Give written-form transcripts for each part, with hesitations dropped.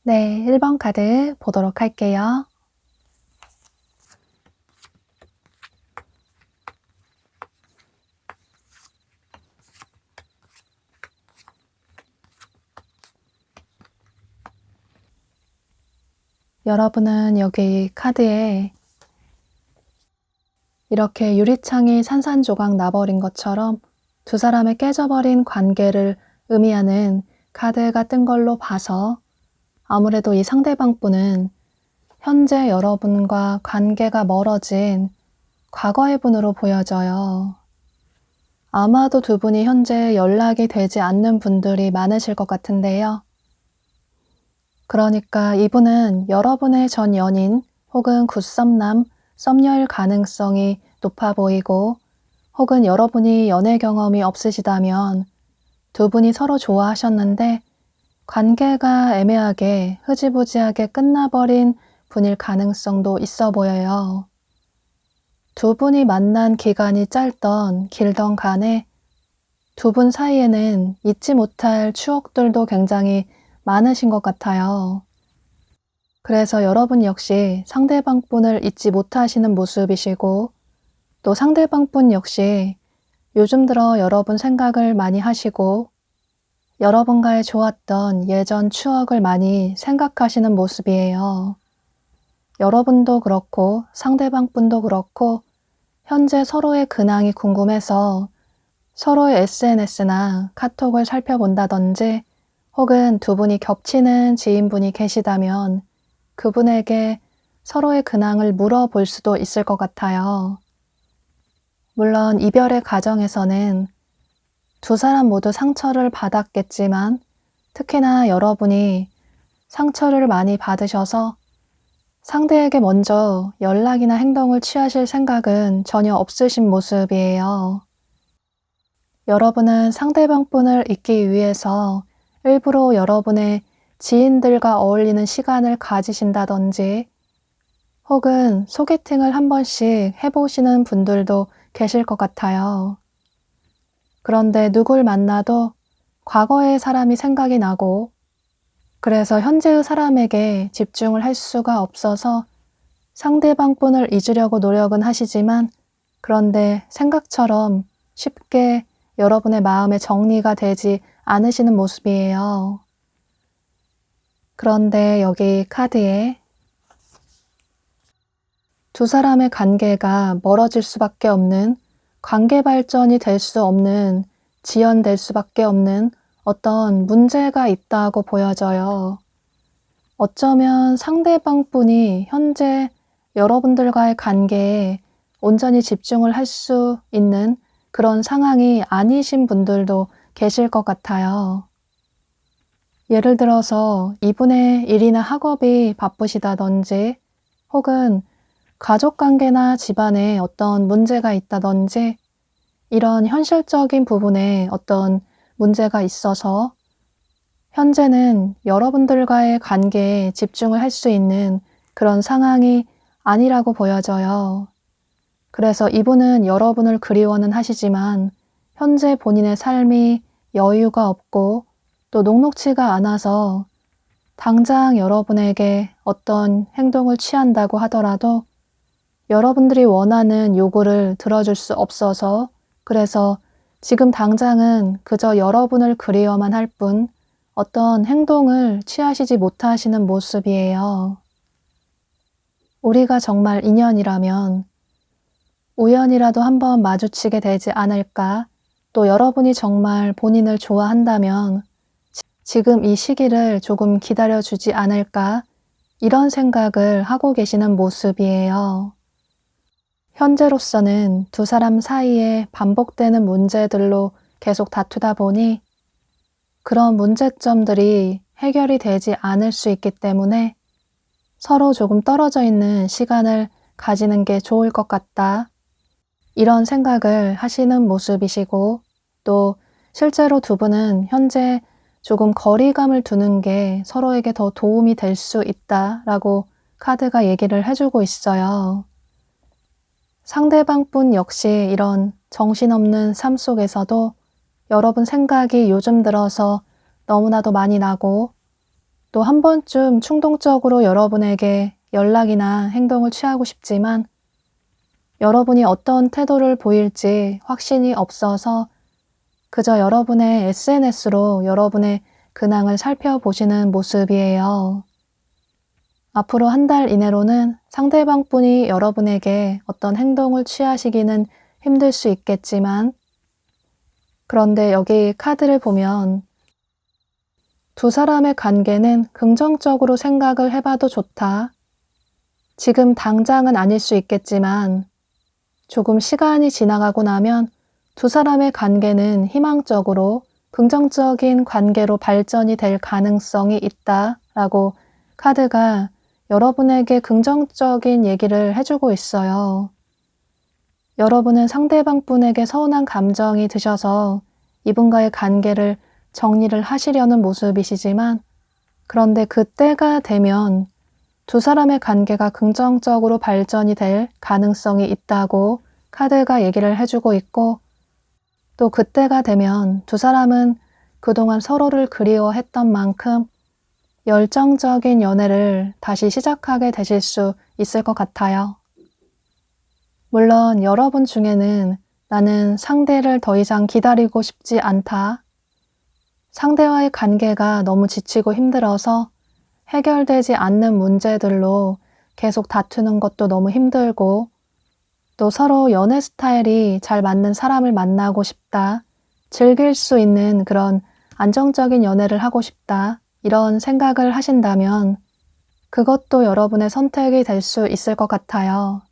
네, 1번 카드 보도록 할게요. 여러분은 여기 카드에 이렇게 유리창이 산산조각 나버린 것처럼 두 사람의 깨져버린 관계를 의미하는 카드가 뜬 걸로 봐서 아무래도 이 상대방 분은 현재 여러분과 관계가 멀어진 과거의 분으로 보여져요. 아마도 두 분이 현재 연락이 되지 않는 분들이 많으실 것 같은데요. 그러니까 이분은 여러분의 전 연인 혹은 굿썸남, 썸녀일 가능성이 높아 보이고, 혹은 여러분이 연애 경험이 없으시다면 두 분이 서로 좋아하셨는데 관계가 애매하게 흐지부지하게 끝나버린 분일 가능성도 있어 보여요. 두 분이 만난 기간이 짧던 길던 간에 두 분 사이에는 잊지 못할 추억들도 굉장히 많으신 것 같아요. 그래서 여러분 역시 상대방 분을 잊지 못하시는 모습이시고, 또 상대방 분 역시 요즘 들어 여러분 생각을 많이 하시고 여러분과의 좋았던 예전 추억을 많이 생각하시는 모습이에요. 여러분도 그렇고 상대방 분도 그렇고 현재 서로의 근황이 궁금해서 서로의 SNS나 카톡을 살펴본다든지 혹은 두 분이 겹치는 지인분이 계시다면 그분에게 서로의 근황을 물어볼 수도 있을 것 같아요. 물론 이별의 과정에서는 두 사람 모두 상처를 받았겠지만 특히나 여러분이 상처를 많이 받으셔서 상대에게 먼저 연락이나 행동을 취하실 생각은 전혀 없으신 모습이에요. 여러분은 상대방 분을 잊기 위해서 일부러 여러분의 지인들과 어울리는 시간을 가지신다든지 혹은 소개팅을 한 번씩 해보시는 분들도 계실 것 같아요. 그런데 누굴 만나도 과거의 사람이 생각이 나고 그래서 현재의 사람에게 집중을 할 수가 없어서 상대방 분을 잊으려고 노력은 하시지만 그런데 생각처럼 쉽게 여러분의 마음에 정리가 되지 않으시는 모습이에요. 그런데 여기 카드에 두 사람의 관계가 멀어질 수밖에 없는, 관계 발전이 될 수 없는, 지연될 수밖에 없는 어떤 문제가 있다고 보여져요. 어쩌면 상대방 분이 현재 여러분들과의 관계에 온전히 집중을 할 수 있는 그런 상황이 아니신 분들도 계실 것 같아요. 예를 들어서 이분의 일이나 학업이 바쁘시다든지 혹은 가족관계나 집안에 어떤 문제가 있다든지 이런 현실적인 부분에 어떤 문제가 있어서 현재는 여러분들과의 관계에 집중을 할 수 있는 그런 상황이 아니라고 보여져요. 그래서 이분은 여러분을 그리워는 하시지만 현재 본인의 삶이 여유가 없고 또 녹록치가 않아서 당장 여러분에게 어떤 행동을 취한다고 하더라도 여러분들이 원하는 요구를 들어줄 수 없어서 그래서 지금 당장은 그저 여러분을 그리워만 할 뿐 어떤 행동을 취하시지 못하시는 모습이에요. 우리가 정말 인연이라면 우연이라도 한번 마주치게 되지 않을까? 또 여러분이 정말 본인을 좋아한다면 지금 이 시기를 조금 기다려주지 않을까? 이런 생각을 하고 계시는 모습이에요. 현재로서는 두 사람 사이에 반복되는 문제들로 계속 다투다 보니 그런 문제점들이 해결이 되지 않을 수 있기 때문에 서로 조금 떨어져 있는 시간을 가지는 게 좋을 것 같다. 이런 생각을 하시는 모습이시고 또 실제로 두 분은 현재 조금 거리감을 두는 게 서로에게 더 도움이 될 수 있다라고 카드가 얘기를 해주고 있어요. 상대방 분 역시 이런 정신없는 삶 속에서도 여러분 생각이 요즘 들어서 너무나도 많이 나고 또 한 번쯤 충동적으로 여러분에게 연락이나 행동을 취하고 싶지만 여러분이 어떤 태도를 보일지 확신이 없어서 그저 여러분의 SNS로 여러분의 근황을 살펴보시는 모습이에요. 앞으로 한 달 이내로는 상대방 분이 여러분에게 어떤 행동을 취하시기는 힘들 수 있겠지만 그런데 여기 카드를 보면 두 사람의 관계는 긍정적으로 생각을 해봐도 좋다. 지금 당장은 아닐 수 있겠지만 조금 시간이 지나가고 나면 두 사람의 관계는 희망적으로 긍정적인 관계로 발전이 될 가능성이 있다라고 카드가 여러분에게 긍정적인 얘기를 해주고 있어요. 여러분은 상대방 분에게 서운한 감정이 드셔서 이분과의 관계를 정리를 하시려는 모습이시지만 그런데 그때가 되면 두 사람의 관계가 긍정적으로 발전이 될 가능성이 있다고 카드가 얘기를 해주고 있고 또 그때가 되면 두 사람은 그동안 서로를 그리워했던 만큼 열정적인 연애를 다시 시작하게 되실 수 있을 것 같아요. 물론 여러분 중에는 나는 상대를 더 이상 기다리고 싶지 않다. 상대와의 관계가 너무 지치고 힘들어서 해결되지 않는 문제들로 계속 다투는 것도 너무 힘들고 또 서로 연애 스타일이 잘 맞는 사람을 만나고 싶다. 즐길 수 있는 그런 안정적인 연애를 하고 싶다. 이런 생각을 하신다면 그것도 여러분의 선택이 될 수 있을 것 같아요.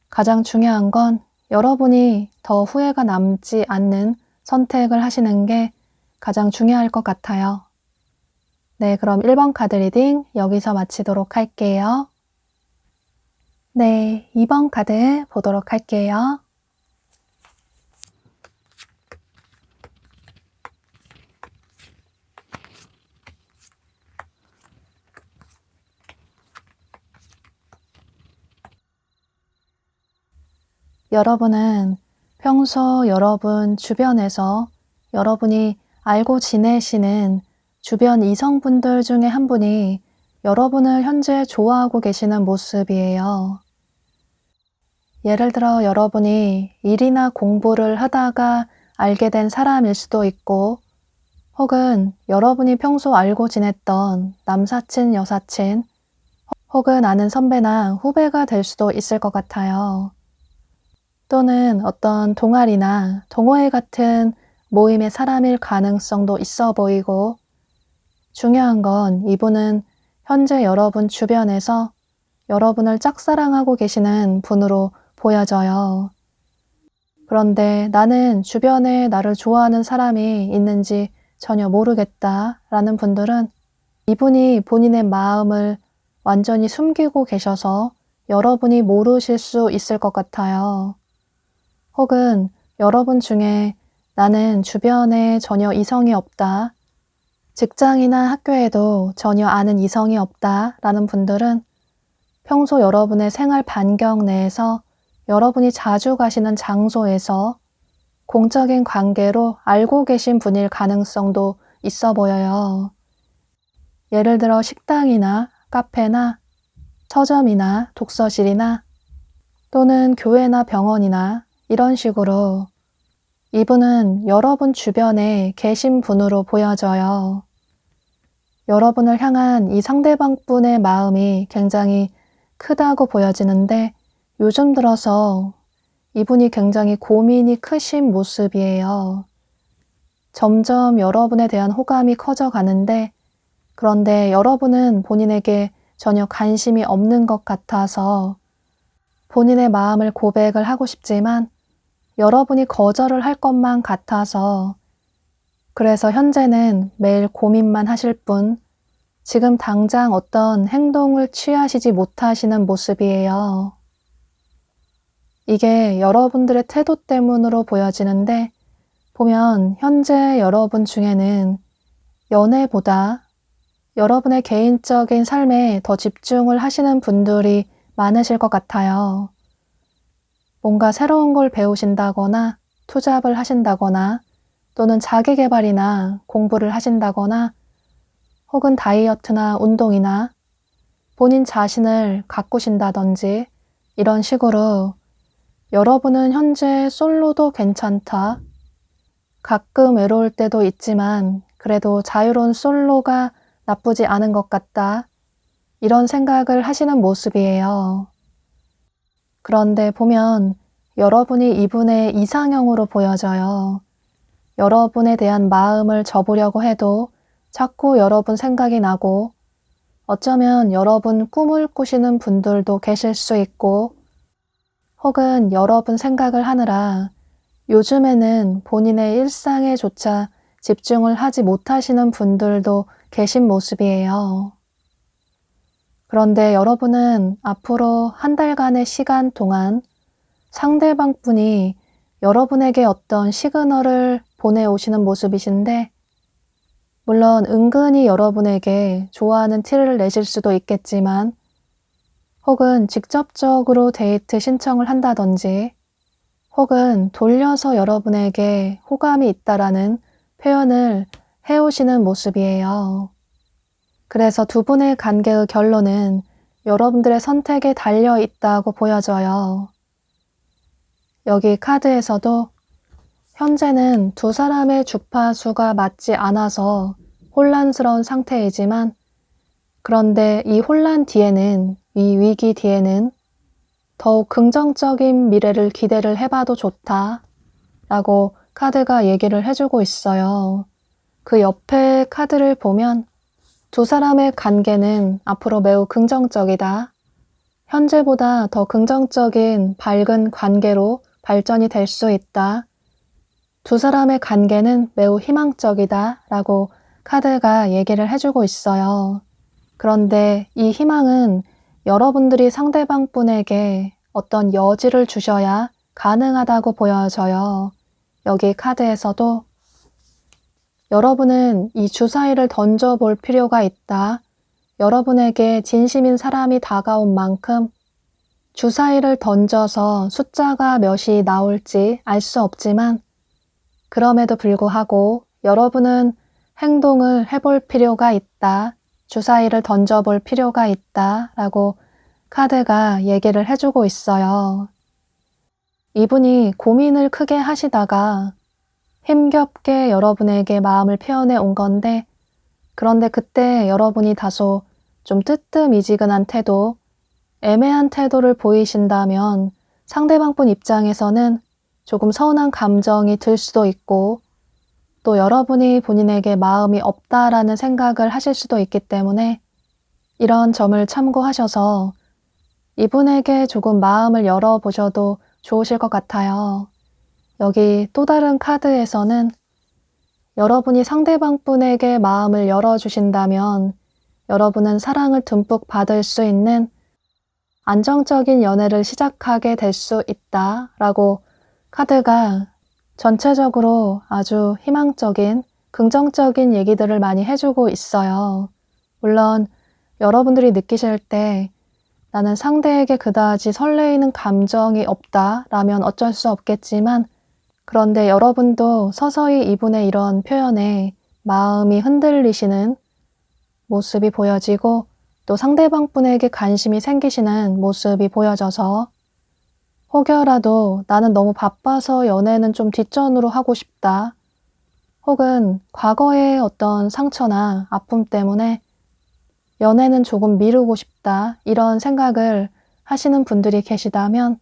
가장 중요한 건 여러분이 더 후회가 남지 않는 선택을 하시는 게 가장 중요할 것 같아요. 네, 그럼 1번 카드 리딩 여기서 마치도록 할게요. 네, 2번 카드 보도록 할게요. 여러분은 평소 여러분 주변에서 여러분이 알고 지내시는 주변 이성분들 중에 한 분이 여러분을 현재 좋아하고 계시는 모습이에요. 예를 들어 여러분이 일이나 공부를 하다가 알게 된 사람일 수도 있고 혹은 여러분이 평소 알고 지냈던 남사친, 여사친 혹은 아는 선배나 후배가 될 수도 있을 것 같아요. 또는 어떤 동아리나 동호회 같은 모임의 사람일 가능성도 있어 보이고 중요한 건 이분은 현재 여러분 주변에서 여러분을 짝사랑하고 계시는 분으로 보여져요. 그런데 나는 주변에 나를 좋아하는 사람이 있는지 전혀 모르겠다 라는 분들은 이분이 본인의 마음을 완전히 숨기고 계셔서 여러분이 모르실 수 있을 것 같아요. 혹은 여러분 중에 나는 주변에 전혀 이성이 없다. 직장이나 학교에도 전혀 아는 이성이 없다 라는 분들은 평소 여러분의 생활 반경 내에서 여러분이 자주 가시는 장소에서 공적인 관계로 알고 계신 분일 가능성도 있어 보여요. 예를 들어 식당이나 카페나 서점이나 독서실이나 또는 교회나 병원이나 이런 식으로 이분은 여러분 주변에 계신 분으로 보여져요. 여러분을 향한 이 상대방 분의 마음이 굉장히 크다고 보여지는데 요즘 들어서 이분이 굉장히 고민이 크신 모습이에요. 점점 여러분에 대한 호감이 커져가는데 그런데 여러분은 본인에게 전혀 관심이 없는 것 같아서 본인의 마음을 고백을 하고 싶지만 여러분이 거절을 할 것만 같아서 그래서 현재는 매일 고민만 하실 뿐 지금 당장 어떤 행동을 취하시지 못하시는 모습이에요. 이게 여러분들의 태도 때문으로 보여지는데 보면 현재 여러분 중에는 연애보다 여러분의 개인적인 삶에 더 집중을 하시는 분들이 많으실 것 같아요. 뭔가 새로운 걸 배우신다거나 투잡을 하신다거나 또는 자기계발이나 공부를 하신다거나 혹은 다이어트나 운동이나 본인 자신을 가꾸신다든지 이런 식으로 여러분은 현재 솔로도 괜찮다. 가끔 외로울 때도 있지만 그래도 자유로운 솔로가 나쁘지 않은 것 같다. 이런 생각을 하시는 모습이에요. 그런데 보면 여러분이 이분의 이상형으로 보여져요. 여러분에 대한 마음을 접으려고 해도 자꾸 여러분 생각이 나고 어쩌면 여러분 꿈을 꾸시는 분들도 계실 수 있고 혹은 여러분 생각을 하느라 요즘에는 본인의 일상에조차 집중을 하지 못하시는 분들도 계신 모습이에요. 그런데 여러분은 앞으로 한 달간의 시간 동안 상대방 분이 여러분에게 어떤 시그널을 보내오시는 모습이신데 물론 은근히 여러분에게 좋아하는 티를 내실 수도 있겠지만 혹은 직접적으로 데이트 신청을 한다든지 혹은 돌려서 여러분에게 호감이 있다라는 표현을 해오시는 모습이에요. 그래서 두 분의 관계의 결론은 여러분들의 선택에 달려 있다고 보여져요. 여기 카드에서도 현재는 두 사람의 주파수가 맞지 않아서 혼란스러운 상태이지만 그런데 이 혼란 뒤에는 이 위기 뒤에는 더욱 긍정적인 미래를 기대를 해봐도 좋다 라고 카드가 얘기를 해주고 있어요. 그 옆에 카드를 보면 두 사람의 관계는 앞으로 매우 긍정적이다. 현재보다 더 긍정적인 밝은 관계로 발전이 될 수 있다. 두 사람의 관계는 매우 희망적이다 라고 카드가 얘기를 해주고 있어요. 그런데 이 희망은 여러분들이 상대방 분에게 어떤 여지를 주셔야 가능하다고 보여져요. 여기 카드에서도 여러분은 이 주사위를 던져볼 필요가 있다. 여러분에게 진심인 사람이 다가온 만큼 주사위를 던져서 숫자가 몇이 나올지 알 수 없지만 그럼에도 불구하고 여러분은 행동을 해볼 필요가 있다. 주사위를 던져볼 필요가 있다. 라고 카드가 얘기를 해주고 있어요. 이분이 고민을 크게 하시다가 힘겹게 여러분에게 마음을 표현해 온 건데 그런데 그때 여러분이 다소 좀 뜨뜻미지근한 태도, 애매한 태도를 보이신다면 상대방 분 입장에서는 조금 서운한 감정이 들 수도 있고 또 여러분이 본인에게 마음이 없다라는 생각을 하실 수도 있기 때문에 이런 점을 참고하셔서 이분에게 조금 마음을 열어보셔도 좋으실 것 같아요. 여기 또 다른 카드에서는 여러분이 상대방 분에게 마음을 열어주신다면 여러분은 사랑을 듬뿍 받을 수 있는 안정적인 연애를 시작하게 될 수 있다 라고 카드가 전체적으로 아주 희망적인 긍정적인 얘기들을 많이 해주고 있어요. 물론 여러분들이 느끼실 때 나는 상대에게 그다지 설레이는 감정이 없다 라면 어쩔 수 없겠지만 그런데 여러분도 서서히 이분의 이런 표현에 마음이 흔들리시는 모습이 보여지고 또 상대방 분에게 관심이 생기시는 모습이 보여져서 혹여라도 나는 너무 바빠서 연애는 좀 뒷전으로 하고 싶다. 혹은 과거의 어떤 상처나 아픔 때문에 연애는 조금 미루고 싶다. 이런 생각을 하시는 분들이 계시다면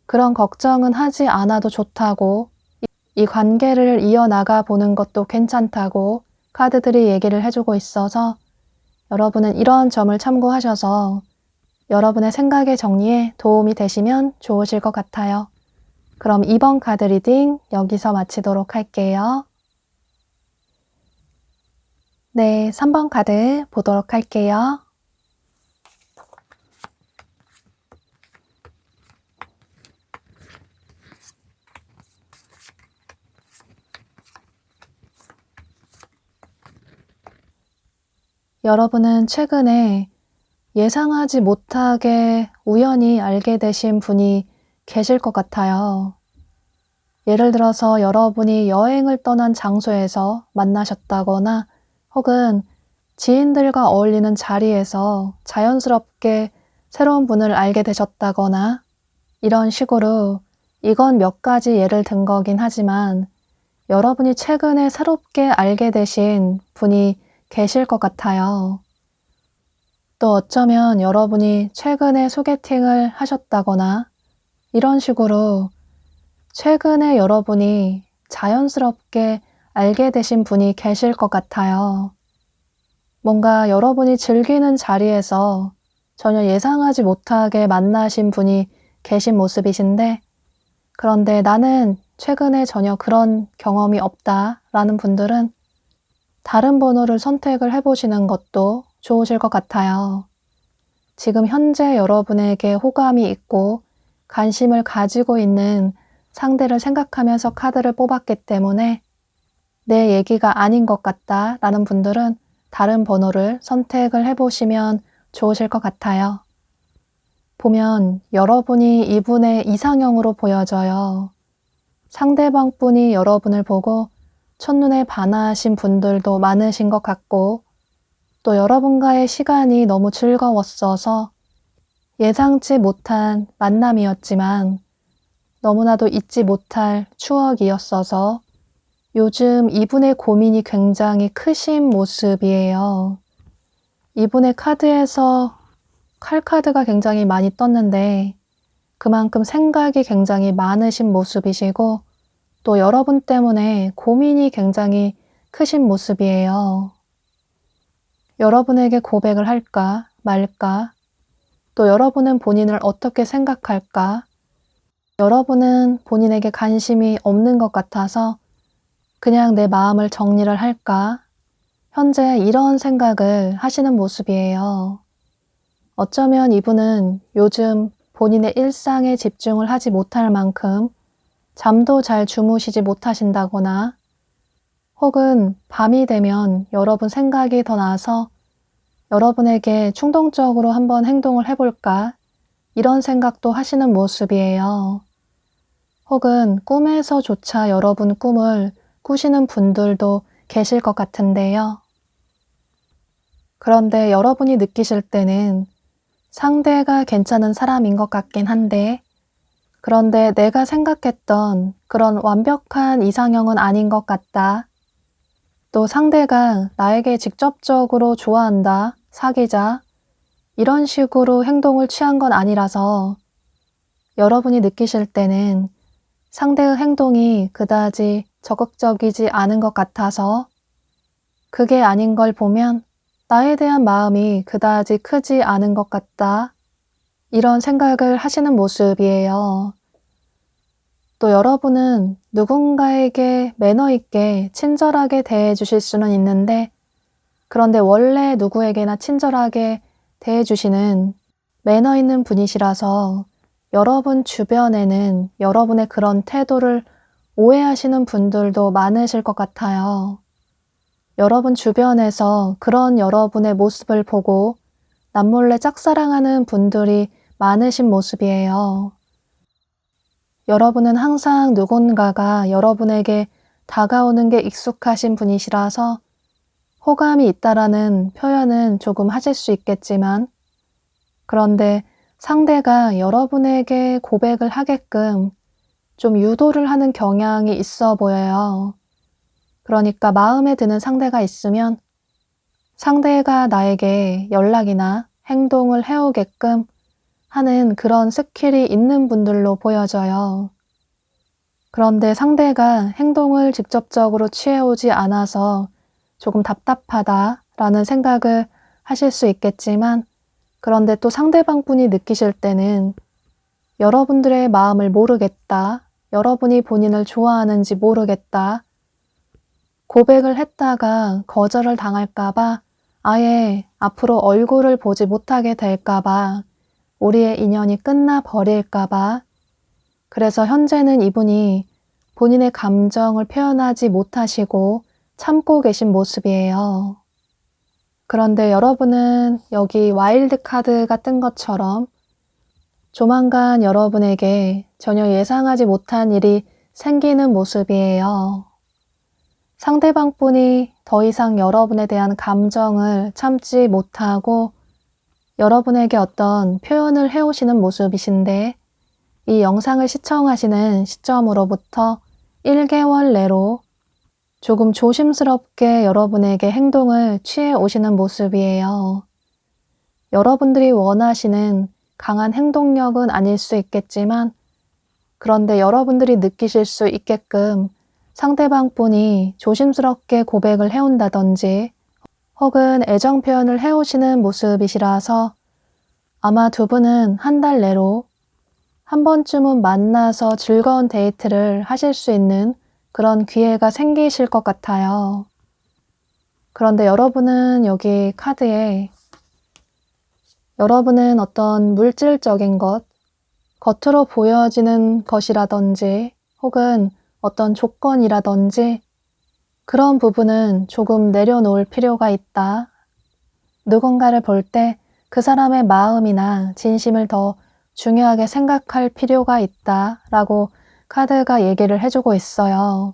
그런 걱정은 하지 않아도 좋다고 이 관계를 이어나가 보는 것도 괜찮다고 카드들이 얘기를 해주고 있어서 여러분은 이런 점을 참고하셔서 여러분의 생각의 정리에 도움이 되시면 좋으실 것 같아요. 그럼 2번 카드 리딩 여기서 마치도록 할게요. 네, 3번 카드 보도록 할게요. 여러분은 최근에 예상하지 못하게 우연히 알게 되신 분이 계실 것 같아요. 예를 들어서 여러분이 여행을 떠난 장소에서 만나셨다거나 혹은 지인들과 어울리는 자리에서 자연스럽게 새로운 분을 알게 되셨다거나 이런 식으로 이건 몇 가지 예를 든 거긴 하지만 여러분이 최근에 새롭게 알게 되신 분이 계실 것 같아요. 또 어쩌면 여러분이 최근에 소개팅을 하셨다거나 이런 식으로 최근에 여러분이 자연스럽게 알게 되신 분이 계실 것 같아요. 뭔가 여러분이 즐기는 자리에서 전혀 예상하지 못하게 만나신 분이 계신 모습이신데 그런데 나는 최근에 전혀 그런 경험이 없다라는 분들은 다른 번호를 선택을 해보시는 것도 좋으실 것 같아요. 지금 현재 여러분에게 호감이 있고 관심을 가지고 있는 상대를 생각하면서 카드를 뽑았기 때문에 내 얘기가 아닌 것 같다라는 분들은 다른 번호를 선택을 해보시면 좋으실 것 같아요. 보면 여러분이 이분의 이상형으로 보여져요. 상대방 분이 여러분을 보고 첫눈에 반하신 분들도 많으신 것 같고 또 여러분과의 시간이 너무 즐거웠어서 예상치 못한 만남이었지만 너무나도 잊지 못할 추억이었어서 요즘 이분의 고민이 굉장히 크신 모습이에요. 이분의 카드에서 칼카드가 굉장히 많이 떴는데 그만큼 생각이 굉장히 많으신 모습이시고 또 여러분 때문에 고민이 굉장히 크신 모습이에요. 여러분에게 고백을 할까 말까? 또 여러분은 본인을 어떻게 생각할까? 여러분은 본인에게 관심이 없는 것 같아서 그냥 내 마음을 정리를 할까? 현재 이런 생각을 하시는 모습이에요. 어쩌면 이분은 요즘 본인의 일상에 집중을 하지 못할 만큼 잠도 잘 주무시지 못하신다거나 혹은 밤이 되면 여러분 생각이 더 나서 여러분에게 충동적으로 한번 행동을 해볼까? 이런 생각도 하시는 모습이에요. 혹은 꿈에서조차 여러분 꿈을 꾸시는 분들도 계실 것 같은데요. 그런데 여러분이 느끼실 때는 상대가 괜찮은 사람인 것 같긴 한데 그런데 내가 생각했던 그런 완벽한 이상형은 아닌 것 같다. 또 상대가 나에게 직접적으로 좋아한다, 사귀자, 이런 식으로 행동을 취한 건 아니라서 여러분이 느끼실 때는 상대의 행동이 그다지 적극적이지 않은 것 같아서 그게 아닌 걸 보면 나에 대한 마음이 그다지 크지 않은 것 같다. 이런 생각을 하시는 모습이에요. 또 여러분은 누군가에게 매너 있게 친절하게 대해 주실 수는 있는데 그런데 원래 누구에게나 친절하게 대해 주시는 매너 있는 분이시라서 여러분 주변에는 여러분의 그런 태도를 오해하시는 분들도 많으실 것 같아요. 여러분 주변에서 그런 여러분의 모습을 보고 남몰래 짝사랑하는 분들이 많으신 모습이에요. 여러분은 항상 누군가가 여러분에게 다가오는 게 익숙하신 분이시라서 호감이 있다라는 표현은 조금 하실 수 있겠지만 그런데 상대가 여러분에게 고백을 하게끔 좀 유도를 하는 경향이 있어 보여요. 그러니까 마음에 드는 상대가 있으면 상대가 나에게 연락이나 행동을 해오게끔 하는 그런 스킬이 있는 분들로 보여져요. 그런데 상대가 행동을 직접적으로 취해오지 않아서 조금 답답하다라는 생각을 하실 수 있겠지만 그런데 또 상대방 분이 느끼실 때는 여러분들의 마음을 모르겠다, 여러분이 본인을 좋아하는지 모르겠다, 고백을 했다가 거절을 당할까봐 아예 앞으로 얼굴을 보지 못하게 될까봐 우리의 인연이 끝나버릴까봐 그래서 현재는 이분이 본인의 감정을 표현하지 못하시고 참고 계신 모습이에요. 그런데 여러분은 여기 와일드 카드가 뜬 것처럼 조만간 여러분에게 전혀 예상하지 못한 일이 생기는 모습이에요. 상대방 분이 더 이상 여러분에 대한 감정을 참지 못하고 여러분에게 어떤 표현을 해오시는 모습이신데 이 영상을 시청하시는 시점으로부터 1개월 내로 조금 조심스럽게 여러분에게 행동을 취해 오시는 모습이에요. 여러분들이 원하시는 강한 행동력은 아닐 수 있겠지만 그런데 여러분들이 느끼실 수 있게끔 상대방 분이 조심스럽게 고백을 해온다든지 혹은 애정 표현을 해오시는 모습이시라서 아마 두 분은 한 달 내로 한 번쯤은 만나서 즐거운 데이트를 하실 수 있는 그런 기회가 생기실 것 같아요. 그런데 여러분은 여기 카드에 여러분은 어떤 물질적인 것, 겉으로 보여지는 것이라든지 혹은 어떤 조건이라든지 그런 부분은 조금 내려놓을 필요가 있다. 누군가를 볼 때 그 사람의 마음이나 진심을 더 중요하게 생각할 필요가 있다 라고 카드가 얘기를 해주고 있어요.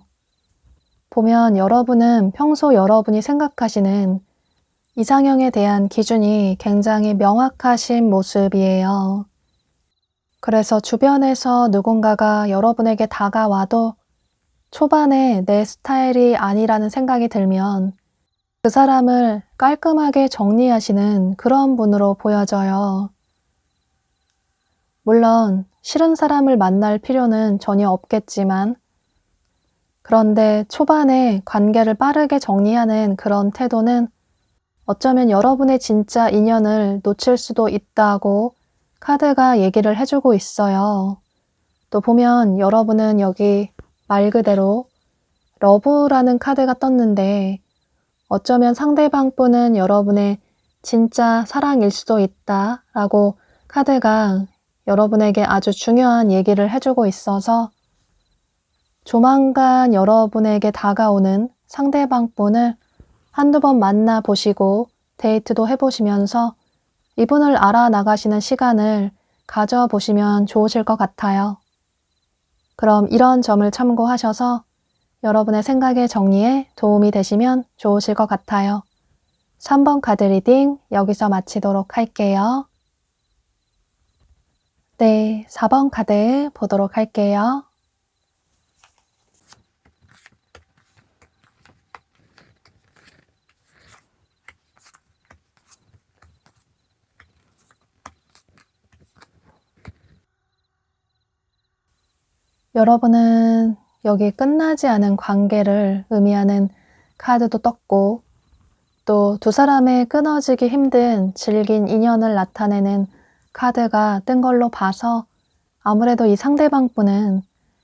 보면 여러분은 평소 여러분이 생각하시는 이상형에 대한 기준이 굉장히 명확하신 모습이에요. 그래서 주변에서 누군가가 여러분에게 다가와도 초반에 내 스타일이 아니라는 생각이 들면 그 사람을 깔끔하게 정리하시는 그런 분으로 보여져요. 물론 싫은 사람을 만날 필요는 전혀 없겠지만, 그런데 초반에 관계를 빠르게 정리하는 그런 태도는 어쩌면 여러분의 진짜 인연을 놓칠 수도 있다고 카드가 얘기를 해주고 있어요. 또 보면 여러분은 여기 말 그대로 러브라는 카드가 떴는데, 어쩌면 상대방 분은 여러분의 진짜 사랑일 수도 있다라고 카드가 여러분에게 아주 중요한 얘기를 해주고 있어서, 조만간 여러분에게 다가오는 상대방 분을 한두 번 만나보시고 데이트도 해보시면서 이분을 알아나가시는 시간을 가져보시면 좋으실 것 같아요. 그럼 이런 점을 참고하셔서 여러분의 생각의 정리에 도움이 되시면 좋으실 것 같아요. 3번 카드 리딩 여기서 마치도록 할게요. 네, 4번 카드 보도록 할게요. 여러분은 여기 끝나지 않은 관계를 의미하는 카드도 떴고, 또 두 사람의 끊어지기 힘든 질긴 인연을 나타내는 카드가 뜬 걸로 봐서 아무래도 이 상대방 분은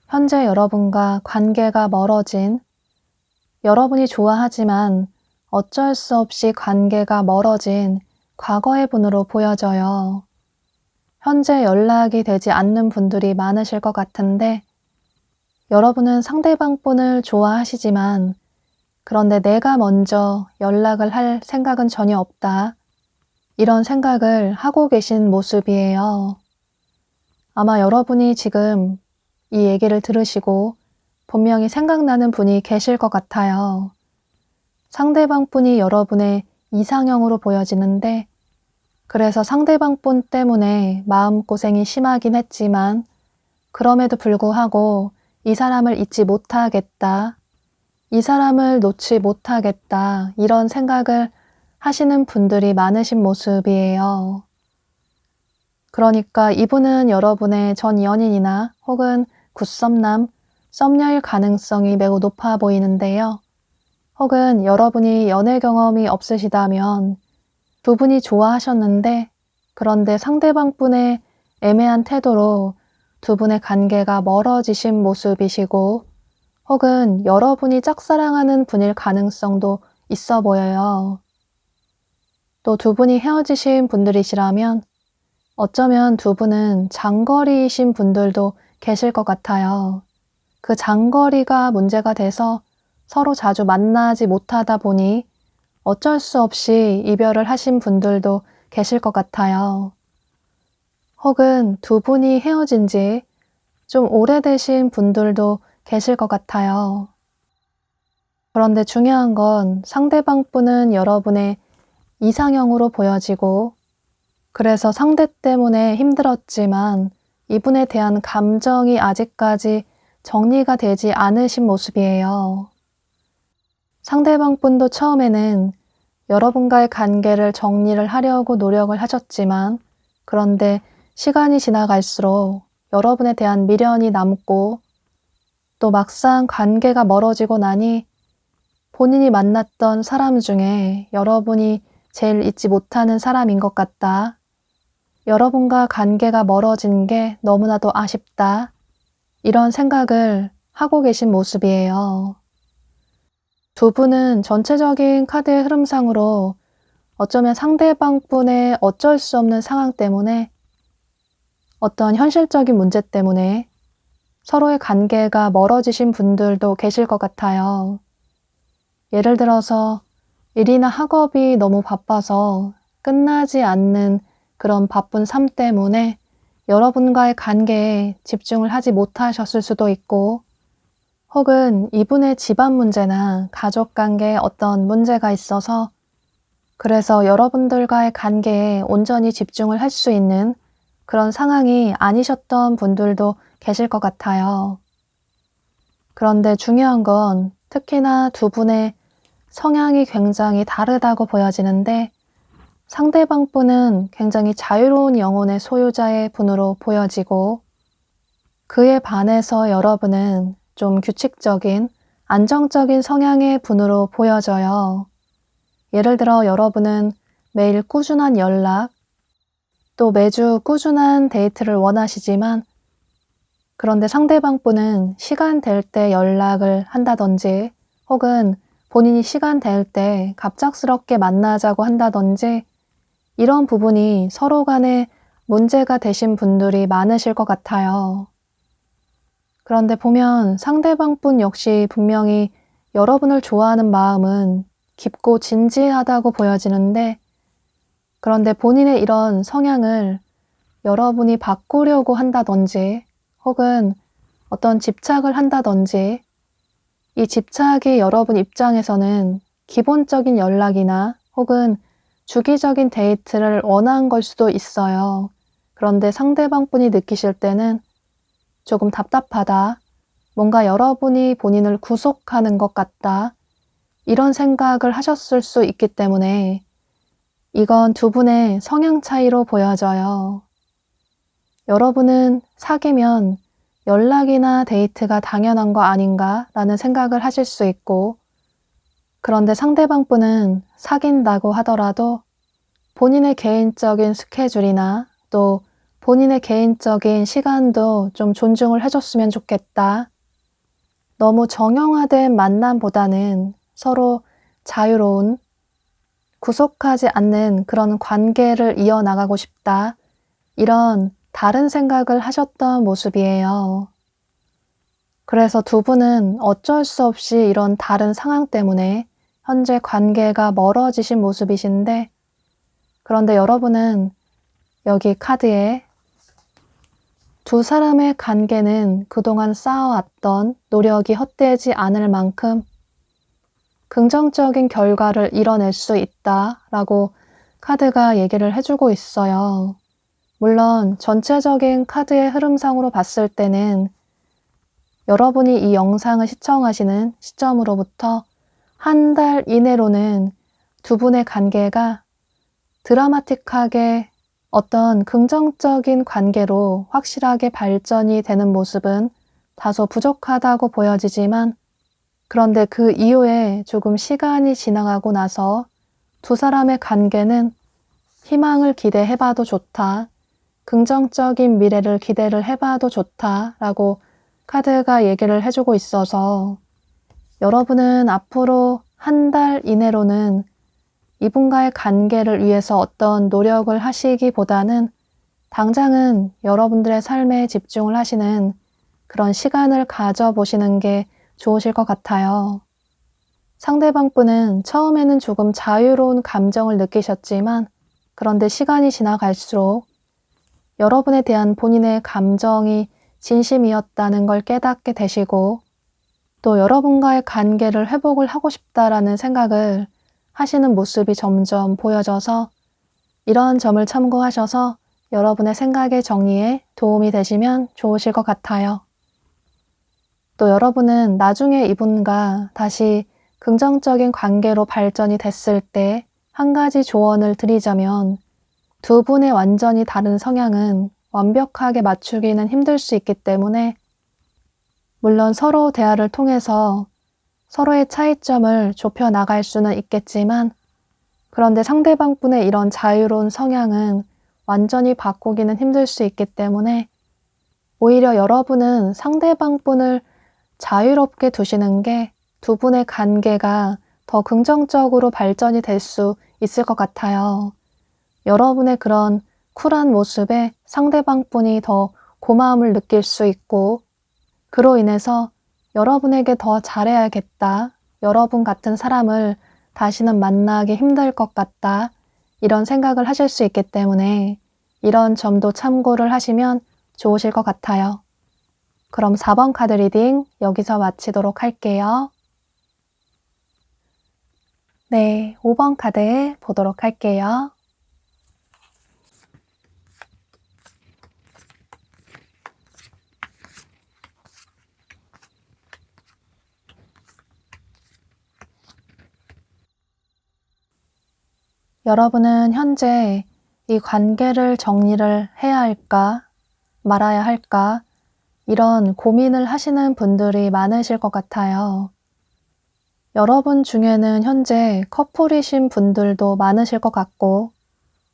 현재 여러분과 관계가 멀어진, 여러분이 좋아하지만 어쩔 수 없이 관계가 멀어진 과거의 분으로 보여져요. 현재 연락이 되지 않는 분들이 많으실 것 같은데, 여러분은 상대방 분을 좋아하시지만 그런데 내가 먼저 연락을 할 생각은 전혀 없다, 이런 생각을 하고 계신 모습이에요. 아마 여러분이 지금 이 얘기를 들으시고 분명히 생각나는 분이 계실 것 같아요. 상대방 분이 여러분의 이상형으로 보여지는데, 그래서 상대방 분 때문에 마음고생이 심하긴 했지만 그럼에도 불구하고 이 사람을 잊지 못하겠다, 이 사람을 놓지 못하겠다, 이런 생각을 하시는 분들이 많으신 모습이에요. 그러니까 이분은 여러분의 전 연인이나 혹은 굿썸남, 썸녀일 가능성이 매우 높아 보이는데요. 혹은 여러분이 연애 경험이 없으시다면 두 분이 좋아하셨는데, 그런데 상대방 분의 애매한 태도로 두 분의 관계가 멀어지신 모습이시고, 혹은 여러분이 짝사랑하는 분일 가능성도 있어 보여요. 또 두 분이 헤어지신 분들이시라면 어쩌면 두 분은 장거리이신 분들도 계실 것 같아요. 그 장거리가 문제가 돼서 서로 자주 만나지 못하다 보니 어쩔 수 없이 이별을 하신 분들도 계실 것 같아요. 혹은 두 분이 헤어진 지 좀 오래되신 분들도 계실 것 같아요. 그런데 중요한 건 상대방 분은 여러분의 이상형으로 보여지고, 그래서 상대 때문에 힘들었지만 이분에 대한 감정이 아직까지 정리가 되지 않으신 모습이에요. 상대방 분도 처음에는 여러분과의 관계를 정리를 하려고 노력을 하셨지만, 그런데 시간이 지나갈수록 여러분에 대한 미련이 남고, 또 막상 관계가 멀어지고 나니 본인이 만났던 사람 중에 여러분이 제일 잊지 못하는 사람인 것 같다, 여러분과 관계가 멀어진 게 너무나도 아쉽다, 이런 생각을 하고 계신 모습이에요. 두 분은 전체적인 카드의 흐름상으로 어쩌면 상대방 분의 어쩔 수 없는 상황 때문에, 어떤 현실적인 문제 때문에 서로의 관계가 멀어지신 분들도 계실 것 같아요. 예를 들어서 일이나 학업이 너무 바빠서 끝나지 않는 그런 바쁜 삶 때문에 여러분과의 관계에 집중을 하지 못하셨을 수도 있고, 혹은 이분의 집안 문제나 가족 관계에 어떤 문제가 있어서 그래서 여러분들과의 관계에 온전히 집중을 할 수 있는 그런 상황이 아니셨던 분들도 계실 것 같아요. 그런데 중요한 건 특히나 두 분의 성향이 굉장히 다르다고 보여지는데, 상대방 분은 굉장히 자유로운 영혼의 소유자의 분으로 보여지고 그에 반해서 여러분은 좀 규칙적인, 안정적인 성향의 분으로 보여져요. 예를 들어 여러분은 매일 꾸준한 연락, 또 매주 꾸준한 데이트를 원하시지만 그런데 상대방 분은 시간 될 때 연락을 한다든지 혹은 본인이 시간 될 때 갑작스럽게 만나자고 한다든지 이런 부분이 서로 간에 문제가 되신 분들이 많으실 것 같아요. 그런데 보면 상대방 분 역시 분명히 여러분을 좋아하는 마음은 깊고 진지하다고 보여지는데 그런데 본인의 이런 성향을 여러분이 바꾸려고 한다든지 혹은 어떤 집착을 한다든지 이 집착이 여러분 입장에서는 기본적인 연락이나 혹은 주기적인 데이트를 원한 걸 수도 있어요. 그런데 상대방 분이 느끼실 때는 조금 답답하다, 뭔가 여러분이 본인을 구속하는 것 같다, 이런 생각을 하셨을 수 있기 때문에 이건 두 분의 성향 차이로 보여져요. 여러분은 사귀면 연락이나 데이트가 당연한 거 아닌가 라는 생각을 하실 수 있고 그런데 상대방 분은 사귄다고 하더라도 본인의 개인적인 스케줄이나 또 본인의 개인적인 시간도 좀 존중을 해줬으면 좋겠다. 너무 정형화된 만남보다는 서로 자유로운, 구속하지 않는 그런 관계를 이어나가고 싶다. 이런 다른 생각을 하셨던 모습이에요. 그래서 두 분은 어쩔 수 없이 이런 다른 상황 때문에 현재 관계가 멀어지신 모습이신데 그런데 여러분은 여기 카드에 두 사람의 관계는 그동안 쌓아왔던 노력이 헛되지 않을 만큼 긍정적인 결과를 이뤄낼 수 있다라고 카드가 얘기를 해주고 있어요. 물론 전체적인 카드의 흐름상으로 봤을 때는 여러분이 이 영상을 시청하시는 시점으로부터 한 달 이내로는 두 분의 관계가 드라마틱하게 어떤 긍정적인 관계로 확실하게 발전이 되는 모습은 다소 부족하다고 보여지지만 그런데 그 이후에 조금 시간이 지나가고 나서 두 사람의 관계는 희망을 기대해봐도 좋다. 긍정적인 미래를 기대를 해봐도 좋다라고 카드가 얘기를 해주고 있어서 여러분은 앞으로 한 달 이내로는 이분과의 관계를 위해서 어떤 노력을 하시기보다는 당장은 여러분들의 삶에 집중을 하시는 그런 시간을 가져보시는 게 좋으실 것 같아요. 상대방 분은 처음에는 조금 자유로운 감정을 느끼셨지만 그런데 시간이 지나갈수록 여러분에 대한 본인의 감정이 진심이었다는 걸 깨닫게 되시고 또 여러분과의 관계를 회복을 하고 싶다라는 생각을 하시는 모습이 점점 보여져서 이런 점을 참고하셔서 여러분의 생각의 정리에 도움이 되시면 좋으실 것 같아요. 또 여러분은 나중에 이분과 다시 긍정적인 관계로 발전이 됐을 때 한 가지 조언을 드리자면 두 분의 완전히 다른 성향은 완벽하게 맞추기는 힘들 수 있기 때문에 물론 서로 대화를 통해서 서로의 차이점을 좁혀 나갈 수는 있겠지만 그런데 상대방 분의 이런 자유로운 성향은 완전히 바꾸기는 힘들 수 있기 때문에 오히려 여러분은 상대방 분을 자유롭게 두시는 게 두 분의 관계가 더 긍정적으로 발전이 될 수 있을 것 같아요. 여러분의 그런 쿨한 모습에 상대방 분이 더 고마움을 느낄 수 있고 그로 인해서 여러분에게 더 잘해야겠다. 여러분 같은 사람을 다시는 만나기 힘들 것 같다. 이런 생각을 하실 수 있기 때문에 이런 점도 참고를 하시면 좋으실 것 같아요. 그럼 4번 카드 리딩 여기서 마치도록 할게요. 네, 5번 카드 보도록 할게요. 여러분은 현재 이 관계를 정리를 해야 할까, 말아야 할까, 이런 고민을 하시는 분들이 많으실 것 같아요. 여러분 중에는 현재 커플이신 분들도 많으실 것 같고,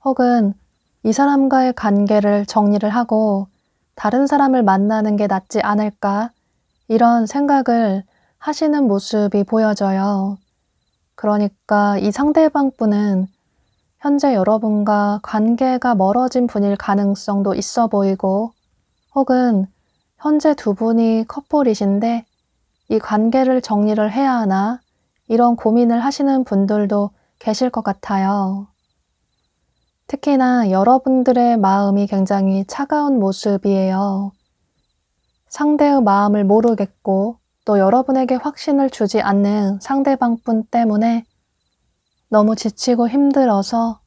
혹은 이 사람과의 관계를 정리를 하고 다른 사람을 만나는 게 낫지 않을까, 이런 생각을 하시는 모습이 보여져요. 그러니까 이 상대방 분은 현재 여러분과 관계가 멀어진 분일 가능성도 있어 보이고, 혹은 현재 두 분이 커플이신데 이 관계를 정리를 해야 하나, 이런 고민을 하시는 분들도 계실 것 같아요. 특히나 여러분들의 마음이 굉장히 차가운 모습이에요. 상대의 마음을 모르겠고 또 여러분에게 확신을 주지 않는 상대방분 때문에 너무 지치고 힘들어서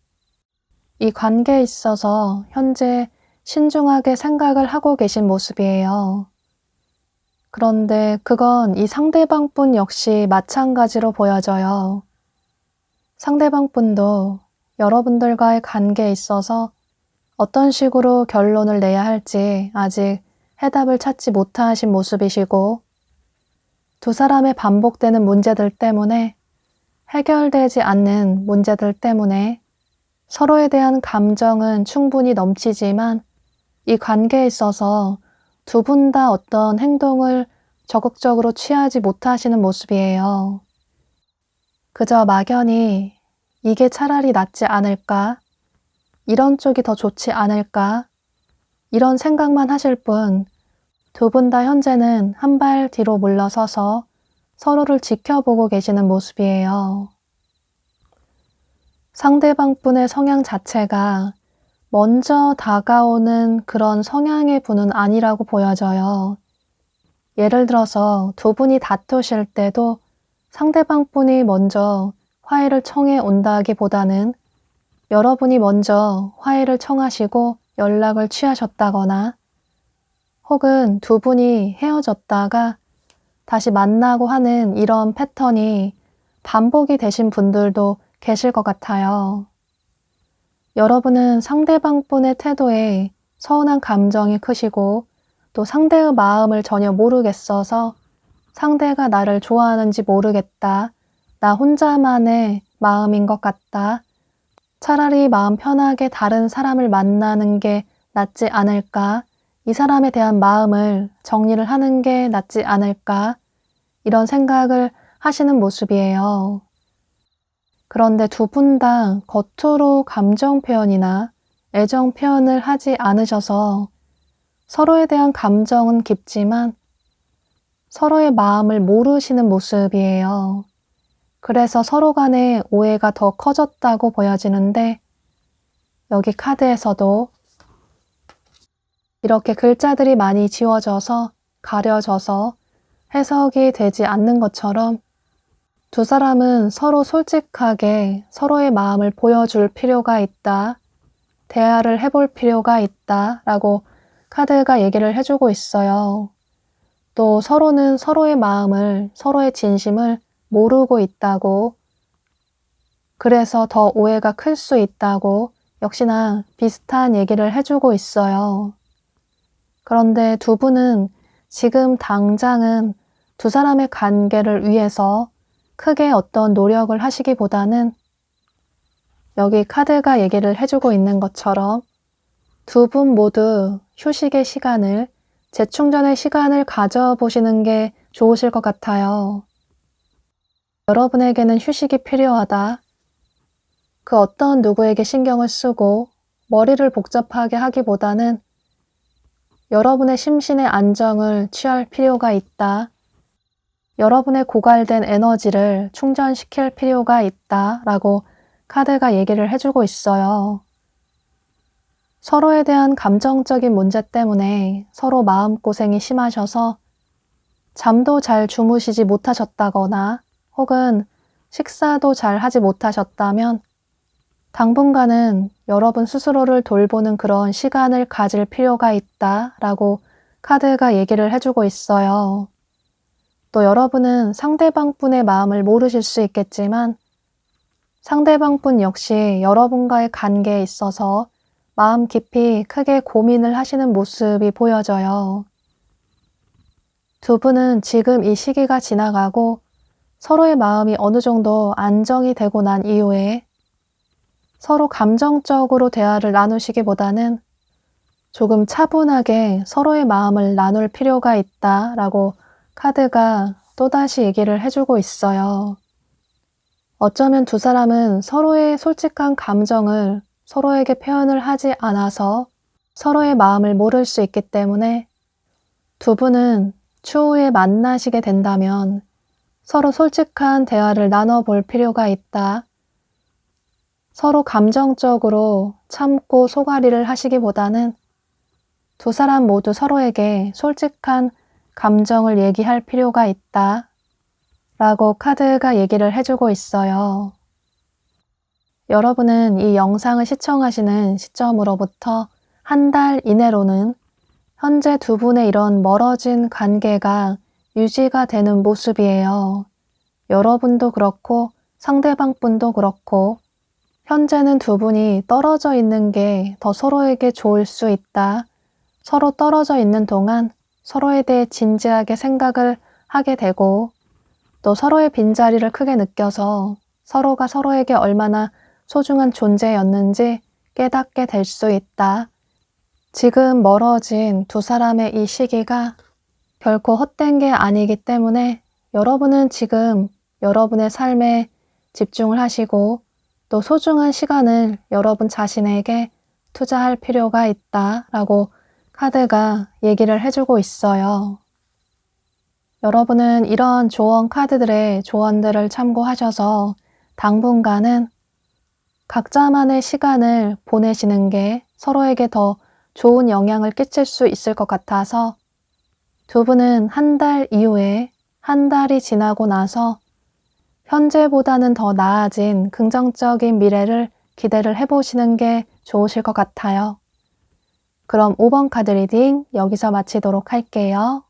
이 관계에 있어서 현재 신중하게 생각을 하고 계신 모습이에요. 그런데 그건 이 상대방분 역시 마찬가지로 보여져요. 상대방분도 여러분들과의 관계에 있어서 어떤 식으로 결론을 내야 할지 아직 해답을 찾지 못하신 모습이시고, 두 사람의 반복되는 문제들 때문에, 해결되지 않는 문제들 때문에 서로에 대한 감정은 충분히 넘치지만 이 관계에 있어서 두 분 다 어떤 행동을 적극적으로 취하지 못하시는 모습이에요. 그저 막연히 이게 차라리 낫지 않을까? 이런 쪽이 더 좋지 않을까? 이런 생각만 하실 뿐, 두 분 다 현재는 한 발 뒤로 물러서서 서로를 지켜보고 계시는 모습이에요. 상대방 분의 성향 자체가 먼저 다가오는 그런 성향의 분은 아니라고 보여져요. 예를 들어서 두 분이 다투실 때도 상대방 분이 먼저 화해를 청해 온다기보다는 여러분이 먼저 화해를 청하시고 연락을 취하셨다거나, 혹은 두 분이 헤어졌다가 다시 만나고 하는 이런 패턴이 반복이 되신 분들도 계실 것 같아요. 여러분은 상대방 분의 태도에 서운한 감정이 크시고 또 상대의 마음을 전혀 모르겠어서 상대가 나를 좋아하는지 모르겠다, 나 혼자만의 마음인 것 같다, 차라리 마음 편하게 다른 사람을 만나는 게 낫지 않을까, 이 사람에 대한 마음을 정리를 하는 게 낫지 않을까, 이런 생각을 하시는 모습이에요. 그런데 두 분 다 겉으로 감정 표현이나 애정 표현을 하지 않으셔서 서로에 대한 감정은 깊지만 서로의 마음을 모르시는 모습이에요. 그래서 서로 간의 오해가 더 커졌다고 보여지는데, 여기 카드에서도 이렇게 글자들이 많이 지워져서 가려져서 해석이 되지 않는 것처럼 두 사람은 서로 솔직하게 서로의 마음을 보여줄 필요가 있다, 대화를 해볼 필요가 있다 라고 카드가 얘기를 해주고 있어요. 또 서로는 서로의 마음을, 서로의 진심을 모르고 있다고, 그래서 더 오해가 클 수 있다고 역시나 비슷한 얘기를 해주고 있어요. 그런데 두 분은 지금 당장은 두 사람의 관계를 위해서 크게 어떤 노력을 하시기보다는 여기 카드가 얘기를 해주고 있는 것처럼 두 분 모두 휴식의 시간을, 재충전의 시간을 가져보시는 게 좋으실 것 같아요. 여러분에게는 휴식이 필요하다. 그 어떤 누구에게 신경을 쓰고 머리를 복잡하게 하기보다는 여러분의 심신의 안정을 취할 필요가 있다. 여러분의 고갈된 에너지를 충전시킬 필요가 있다 라고 카드가 얘기를 해주고 있어요. 서로에 대한 감정적인 문제 때문에 서로 마음고생이 심하셔서 잠도 잘 주무시지 못하셨다거나 혹은 식사도 잘 하지 못하셨다면 당분간은 여러분 스스로를 돌보는 그런 시간을 가질 필요가 있다 라고 카드가 얘기를 해주고 있어요. 또 여러분은 상대방 분의 마음을 모르실 수 있겠지만 상대방분 역시 여러분과의 관계에 있어서 마음 깊이 크게 고민을 하시는 모습이 보여져요. 두 분은 지금 이 시기가 지나가고 서로의 마음이 어느 정도 안정이 되고 난 이후에 서로 감정적으로 대화를 나누시기보다는 조금 차분하게 서로의 마음을 나눌 필요가 있다라고 카드가 또다시 얘기를 해주고 있어요. 어쩌면 두 사람은 서로의 솔직한 감정을 서로에게 표현을 하지 않아서 서로의 마음을 모를 수 있기 때문에 두 분은 추후에 만나시게 된다면 서로 솔직한 대화를 나눠볼 필요가 있다. 서로 감정적으로 참고 소가리를 하시기보다는 두 사람 모두 서로에게 솔직한 감정을 얘기할 필요가 있다. 라고 카드가 얘기를 해주고 있어요. 여러분은 이 영상을 시청하시는 시점으로부터 한 달 이내로는 현재 두 분의 이런 멀어진 관계가 유지가 되는 모습이에요. 여러분도 그렇고 상대방 분도 그렇고 현재는 두 분이 떨어져 있는 게 더 서로에게 좋을 수 있다. 서로 떨어져 있는 동안 서로에 대해 진지하게 생각을 하게 되고 또 서로의 빈자리를 크게 느껴서 서로가 서로에게 얼마나 소중한 존재였는지 깨닫게 될 수 있다. 지금 멀어진 두 사람의 이 시기가 결코 헛된 게 아니기 때문에 여러분은 지금 여러분의 삶에 집중을 하시고 또 소중한 시간을 여러분 자신에게 투자할 필요가 있다라고 카드가 얘기를 해주고 있어요. 여러분은 이런 조언 카드들의 조언들을 참고하셔서 당분간은 각자만의 시간을 보내시는 게 서로에게 더 좋은 영향을 끼칠 수 있을 것 같아서 두 분은 한 달 이후에 한 달이 지나고 나서 현재보다는 더 나아진 긍정적인 미래를 기대를 해보시는 게 좋으실 것 같아요. 그럼 5번 카드 리딩 여기서 마치도록 할게요.